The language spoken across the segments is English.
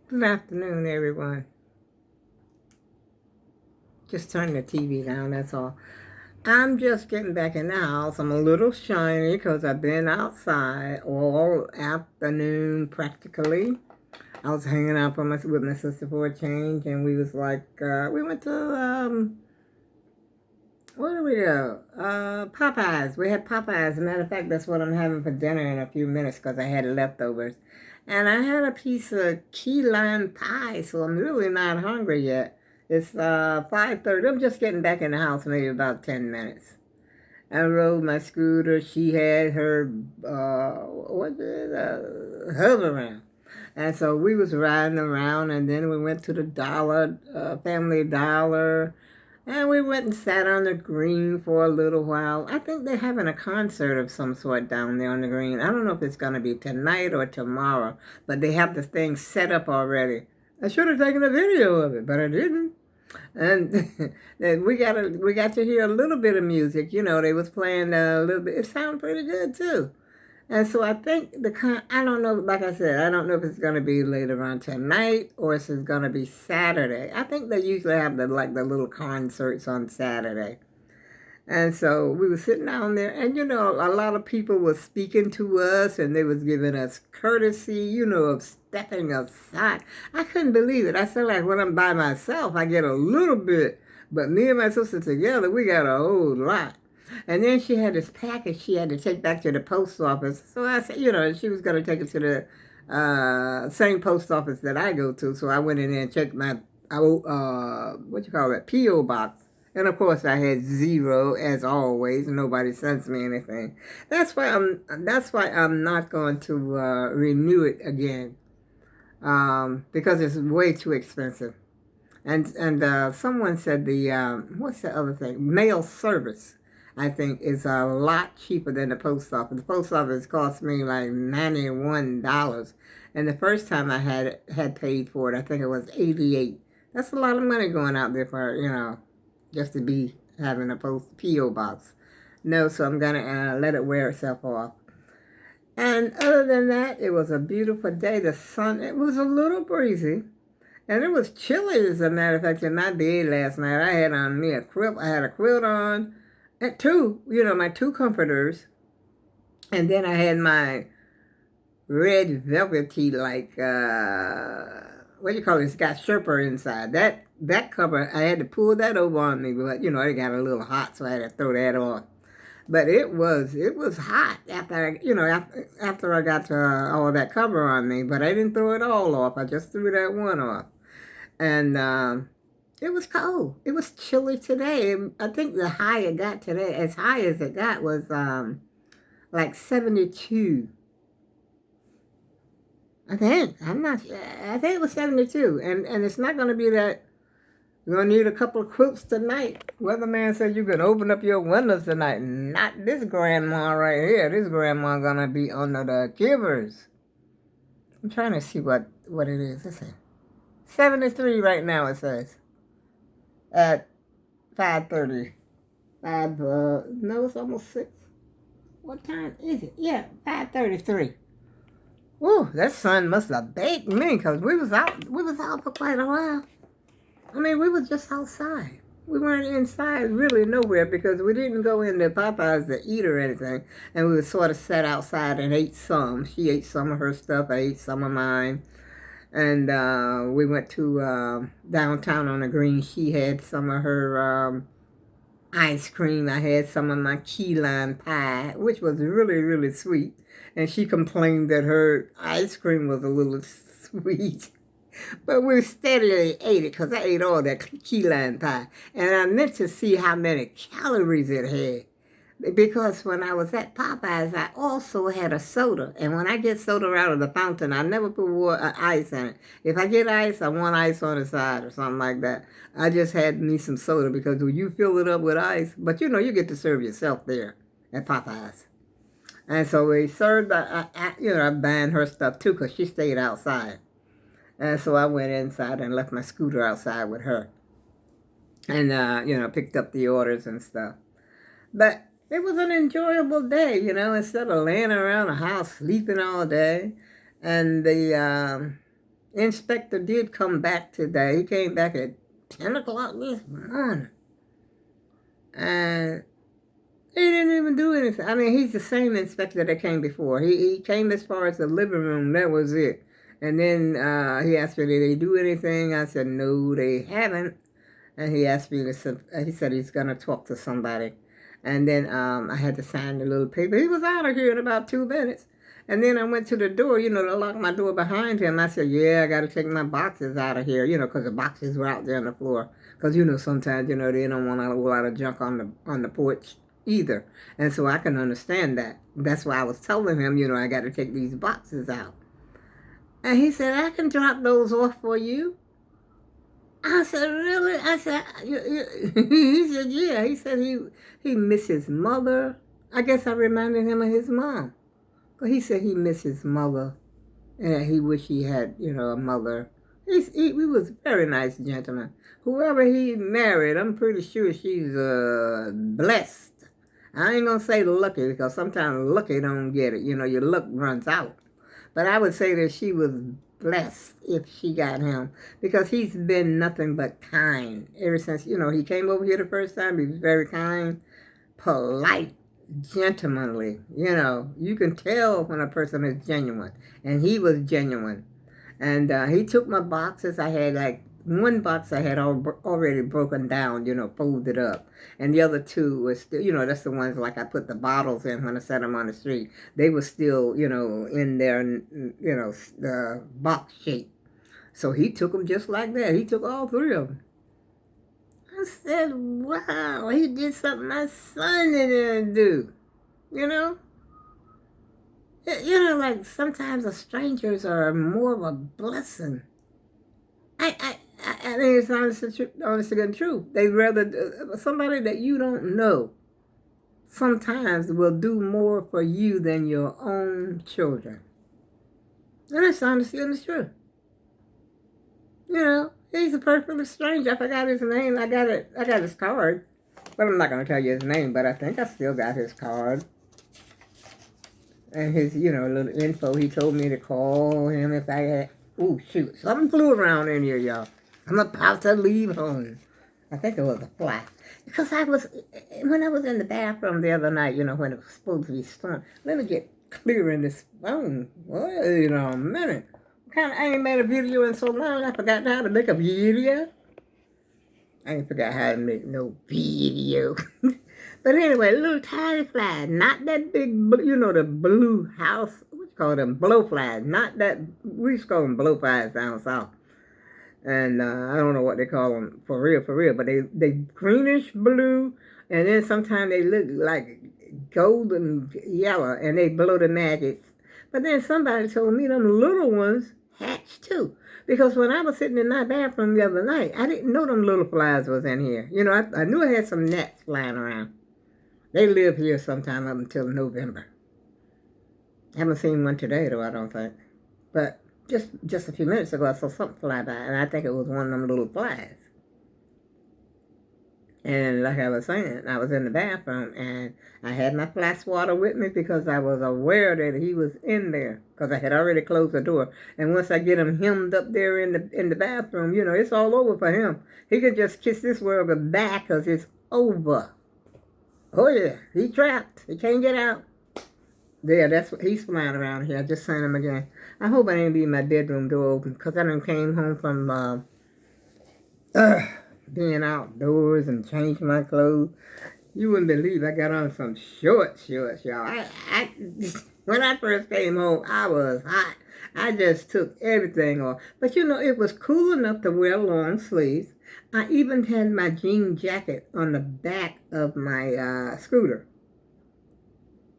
Good afternoon, everyone. Just turn the TV down, that's all. I'm just getting back in the house. I'm a little shiny because I've been outside all afternoon practically. I was hanging out with my sister for a change, and we was like, we went to, where did we go? Popeye's. We had Popeye's. As a matter of fact, that's what I'm having for dinner in a few minutes because I had leftovers. And I had a piece of key lime pie, so I'm really not hungry yet. It's 5:30. I'm just getting back in the house, maybe about 10 minutes. I rode my scooter. She had her, hover around. And so we was riding around, and then we went to the Family Dollar, and we went and sat on the green for a little while. I think they're having a concert of some sort down there on the green. I don't know if it's going to be tonight or tomorrow, but they have the thing set up already. I should have taken a video of it, but I didn't. And then we got to hear a little bit of music. You know, they was playing a little bit. It sounded pretty good too. And so I think I don't know, like I said, I don't know if it's going to be later on tonight or if it's going to be Saturday. I think they usually have the little concerts on Saturday. And so we were sitting down there, and a lot of people were speaking to us, and they was giving us courtesy, of stepping aside. I couldn't believe it. I said, like, when I'm by myself, I get a little bit, but me and my sister together, we got a whole lot. And then she had this package she had to take back to the post office. So I said, she was going to take it to the same post office that I go to. So I went in there and checked my, P.O. box. And of course, I had zero, as always. Nobody sends me anything. That's why I'm not going to renew it again, because it's way too expensive. And someone said what's the other thing? Mail service, I think, is a lot cheaper than the post office. The post office cost me like $91, and the first time I had paid for it, I think it was $88. That's a lot of money going out there for just to be having a P.O. box. No, so I'm gonna let it wear itself off. And other than that, it was a beautiful day. The sun, it was a little breezy. And it was chilly, as a matter of fact, in my bed last night. I had on me a quilt. I had a quilt on, and my two comforters. And then I had my red velvety, what do you call it? It's got Sherpa inside. That cover, I had to pull that over on me, but, it got a little hot, so I had to throw that on. But it was hot after I got all that cover on me. But I didn't throw it all off. I just threw that one off. And it was cold. It was chilly today. I think the high it got today, as high as it got, was like 72. I think. I think it was 72. And it's not going to be that. You're going to need a couple of quilts tonight. Weatherman said you can open up your windows tonight. Not this grandma right here. This grandma going to be under the covers. I'm trying to see what it is. Let's see. 73 right now, it says. At 5:30. No, it's almost 6. What time is it? Yeah, 5:33. Woo, that sun must have baked me, because we was out for quite a while. I mean, we was just outside. We weren't inside really nowhere, because we didn't go into Popeye's to eat or anything. And we were sort of sat outside and ate some. She ate some of her stuff. I ate some of mine. And we went to downtown on the green. She had some of her ice cream. I had some of my key lime pie, which was really, really sweet. And she complained that her ice cream was a little sweet. But we steadily ate it, because I ate all that key lime pie. And I meant to see how many calories it had. Because when I was at Popeye's, I also had a soda. And when I get soda out of the fountain, I never put ice in it. If I get ice, I want ice on the side or something like that. I just had me some soda, because when you fill it up with ice, but you get to serve yourself there at Popeye's. And so we served, I'm buying her stuff too, because she stayed outside. And so I went inside and left my scooter outside with her. And, picked up the orders and stuff. But it was an enjoyable day, instead of laying around the house sleeping all day. And inspector did come back today. He came back at 10 o'clock this morning. And he didn't even do anything. I mean, he's the same inspector that came before. He came as far as the living room. That was it. And then he asked me, did they do anything? I said, no, they haven't. And he asked me, he said he's going to talk to somebody. And then I had to sign the little paper. He was out of here in about 2 minutes. And then I went to the door, to lock my door behind him. I said, yeah, I got to take my boxes out of here, because the boxes were out there on the floor. Because, sometimes, they don't want a whole lot of junk on the porch either. And so I can understand that. That's why I was telling him, I got to take these boxes out. And he said, I can drop those off for you. I said, really? I said, he said, yeah. He said he missed his mother. I guess I reminded him of his mom. But he said he missed his mother, and he wished he had, a mother. He was a very nice gentleman. Whoever he married, I'm pretty sure she's blessed. I ain't going to say lucky, because sometimes lucky don't get it. Your luck runs out. But I would say that she was blessed if she got him, because he's been nothing but kind ever since, he came over here the first time. He was very kind, polite, gentlemanly. You can tell when a person is genuine, and he was genuine. And he took my boxes. I had like one box I had already broken down, folded up, and the other two was still, that's the ones like I put the bottles in when I set them on the street. They were still, in their, the box shape. So he took them just like that. He took all 3 of them. I said, wow, he did something my son didn't do, like sometimes the strangers are more of a blessing. I mean, it's honestly and true. They'd rather, somebody that you don't know sometimes will do more for you than your own children. And that's honestly and it's true. He's a perfect stranger. I forgot his name. I got his card. But I'm not going to tell you his name, but I think I still got his card. And his, little info. He told me to call him if I had, oh, shoot. Something flew around in here, y'all. I'm about to leave home. I think it was a fly. Because when I was in the bathroom the other night, when it was supposed to be storm, let me get clear in this phone. Wait a minute. I ain't made a video in so long, I forgot how to make a video. I ain't forgot how to make no video. But anyway, little tiny fly, not that big, the blue house, what you call them, blowflies, not that, we used to call them blowflies down south. And I don't know what they call them for real, but they greenish blue, and then sometimes they look like golden yellow, and they blow the maggots. But then somebody told me them little ones hatch too. Because when I was sitting in my bathroom the other night, I didn't know them little flies was in here. I knew I had some gnats flying around. They live here sometime up until November. I haven't seen one today, though, I don't think. But just a few minutes ago, I saw something fly by, and I think it was one of them little flies. And like I was saying, I was in the bathroom, and I had my flask water with me because I was aware that he was in there, because I had already closed the door. And once I get him hemmed up there in the bathroom, it's all over for him. He could just kiss this world goodbye because it's over. Oh, yeah, he trapped. He can't get out. Yeah, that's what he's flying around here. I just seen him again. I hope I didn't leave my bedroom door open, because I done came home from being outdoors and changed my clothes. You wouldn't believe I got on some shorts, y'all. When I first came home, I was hot. I just took everything off. But it was cool enough to wear long sleeves. I even had my jean jacket on the back of my scooter.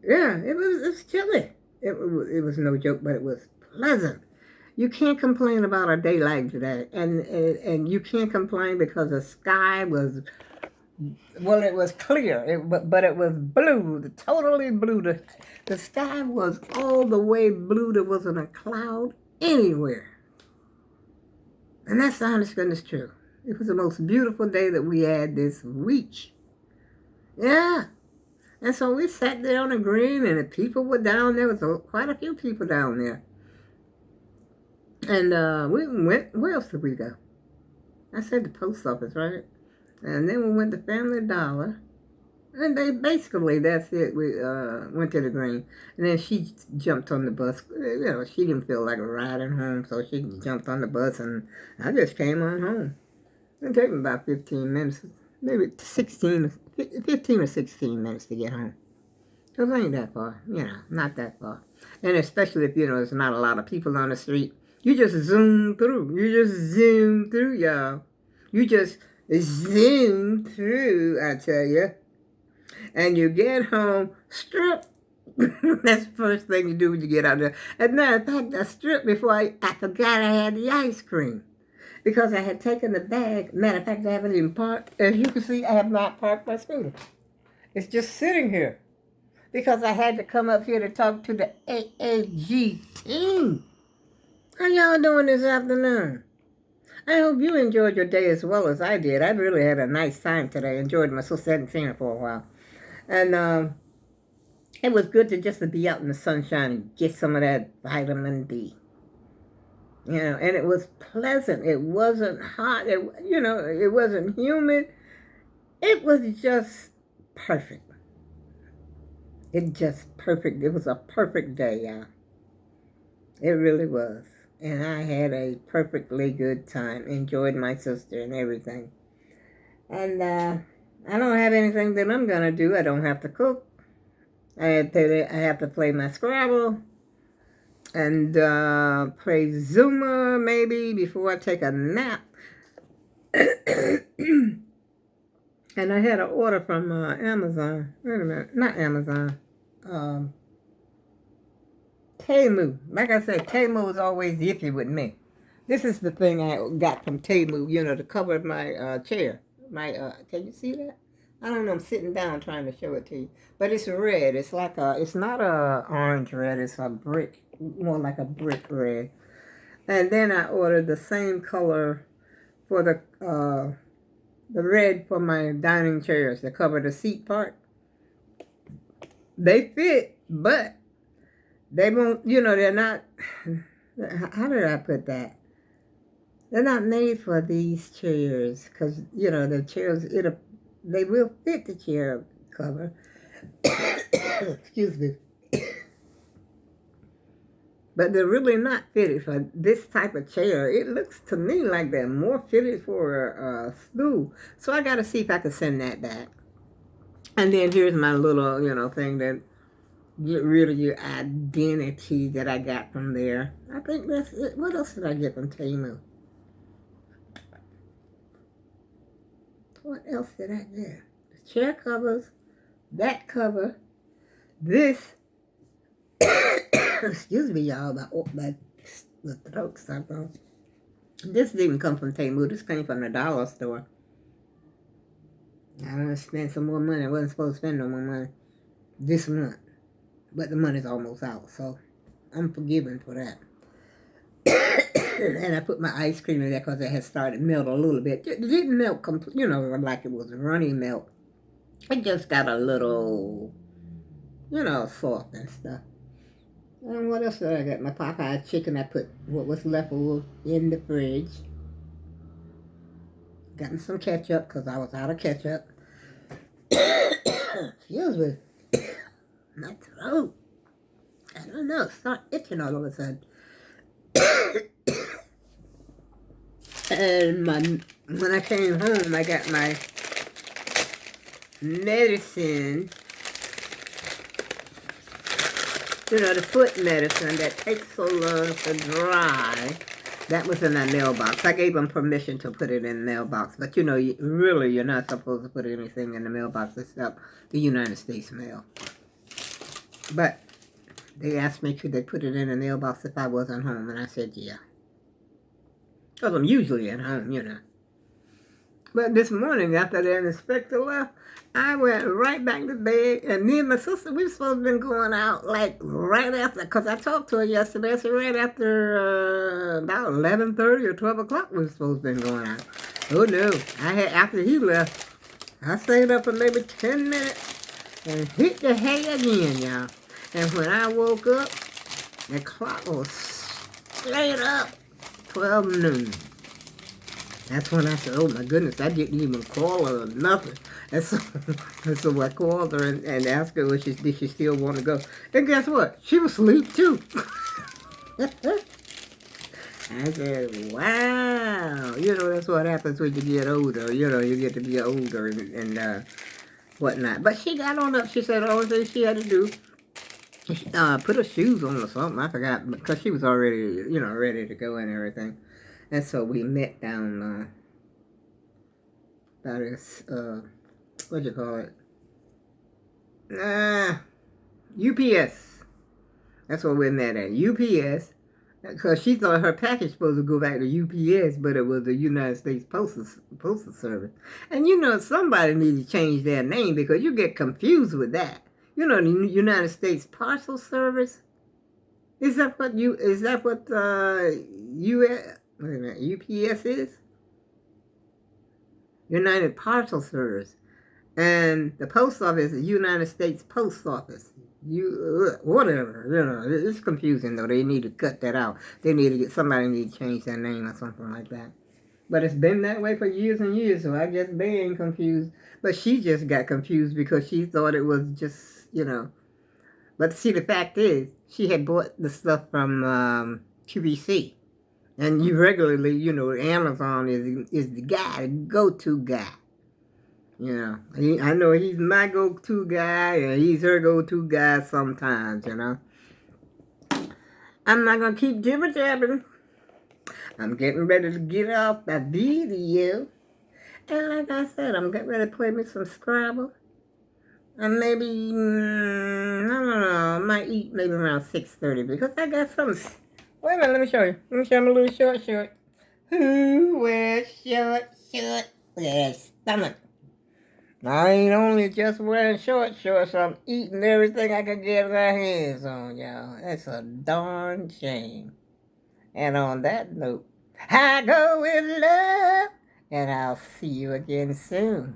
Yeah, it was chilly. It was no joke, but it was pleasant. You can't complain about a day like today. And you can't complain because the sky was, well, it was clear, but it was blue, totally blue. The sky was all the way blue. There wasn't a cloud anywhere. And that's the honest goodness truth. It was the most beautiful day that we had this week. Yeah. And so we sat there on the green, and the people were down there. There was quite a few people down there. And we went, where else did we go? I said the post office, right? And then we went to Family Dollar. And they basically, that's it. We went to the Green. And then she jumped on the bus. You know, she didn't feel like riding home, so she jumped on the bus, and I just came on home. It took me about 15 minutes, maybe 15 or 16 minutes to get home. Because it ain't that far, you know, not that far. And especially if, you know, there's not a lot of people on the street. You just zoom through. You just zoom through, y'all. You just zoom through, I tell you. And you get home, strip. That's the first thing you do when you get out there. As a matter of fact, I stripped before I forgot I had the ice cream. Because I had taken the bag. Matter of fact, I haven't even parked. As you can see, I have not parked my scooter. It's just sitting here. Because I had to come up here to talk to the AAG team. How y'all doing this afternoon? I hope you enjoyed your day as well as I did. I really had a nice time today. Enjoyed my sister. Hadn't seen her for a while. And it was good to just to be out in the sunshine and get some of that vitamin D. You know, and it was pleasant. It wasn't hot. It wasn't humid. It was just perfect. It just perfect. It was a perfect day, y'all. It really was. And I had a perfectly good time. Enjoyed my sister and everything. And I don't have anything that I'm going to do. I don't have to cook. I have to play my Scrabble. And play Zuma maybe before I take a nap. And I had an order from Amazon. Wait a minute. Not Amazon. Temu. Like I said, Temu is always iffy with me. This is the thing I got from Temu, you know, to cover my chair. Can you see that? I don't know, I'm sitting down trying to show it to you. But it's red. It's like it's not a orange red. It's a brick, more like a brick red. And then I ordered the same color for the red for my dining chairs to cover the seat part. They fit, but they won't, you know, they're not, how did I put that? They're not made for these chairs because, you know, the chairs, they will fit the chair cover. Excuse me. But they're really not fitted for this type of chair. It looks to me like they're more fitted for a stool. So I got to see if I can send that back. And then here's my little, you know, thing that get rid of your identity that I got from there. I think that's it. What else did I get from Temu? What else did I get? The chair covers, that cover, this. Excuse me, y'all. My throat stopped on. This didn't come from Temu. This came from the dollar store. I want to spend some more money. I wasn't supposed to spend no more money this month. But the money's almost out, so I'm forgiven for that. And I put my ice cream in there because it had started to melt a little bit. It didn't melt completely, you know, like it was running milk. It just got a little, you know, soft and stuff. And what else did I get? My Popeye'S chicken, I put what was left over in the fridge. Gotten some ketchup because I was out of ketchup. Excuse me. My throat. I don't know. It's not itching all of a sudden. And when I came home, I got my medicine. You know, the foot medicine that takes so long to dry. That was in my mailbox. I gave them permission to put it in the mailbox. But, you know, really, you're not supposed to put anything in the mailbox except the United States mail. But they asked me, could they put it in the mailbox if I wasn't home? And I said, yeah. Because I'm usually at home, you know. But this morning, after the inspector left, I went right back to bed. And me and my sister, we were supposed to be going out, like, right after. Because I talked to her yesterday. I said right after about 11:30 or 12 o'clock we were supposed to be going out. Oh, no. After he left, I stayed up for maybe 10 minutes and hit the hay again, y'all. And when I woke up, the clock was straight up 12 noon. That's when I said, oh my goodness, I didn't even call her or nothing. And so, and so I called her and asked her did she still want to go. And guess what? She was asleep too. I said, wow. You know, that's what happens when you get older. You know, you get to be older and whatnot. But she got on up. She said the only thing she had to do, put her shoes on or something. I forgot. Because she was already, you know, ready to go and everything. And so we met down by this, what do you call it? UPS. That's where we met at, UPS. Because she thought her package was supposed to go back to UPS, but it was the United States Postal Service. And you know, somebody needs to change their name because you get confused with that. You know, the United States Parcel Service. Is that what US, wait a minute, UPS is? United Parcel Service. And the post office is United States Post Office. Whatever, you know, it's confusing though. They need to cut that out. Somebody need to change their name or something like that. But it's been that way for years and years, so I guess they ain't confused. But she just got confused because she thought it was just, you know. But see, the fact is, she had bought the stuff from QVC. And you regularly, you know, Amazon is the guy, the go-to guy. You know, I know he's my go-to guy, and he's her go-to guy sometimes, you know. I'm not going to keep jibber-jabbing. I'm getting ready to get off the video. And like I said, I'm getting ready to play me some Scrabble. And maybe, I don't know, I might eat maybe around 6:30 because I got some... Wait a minute, let me show you. Let me show you my little short. Who wears short? Look at that stomach. I ain't only just wearing shorts, I'm eating everything I can get my hands on, y'all. That's a darn shame. And on that note, I go with love, and I'll see you again soon.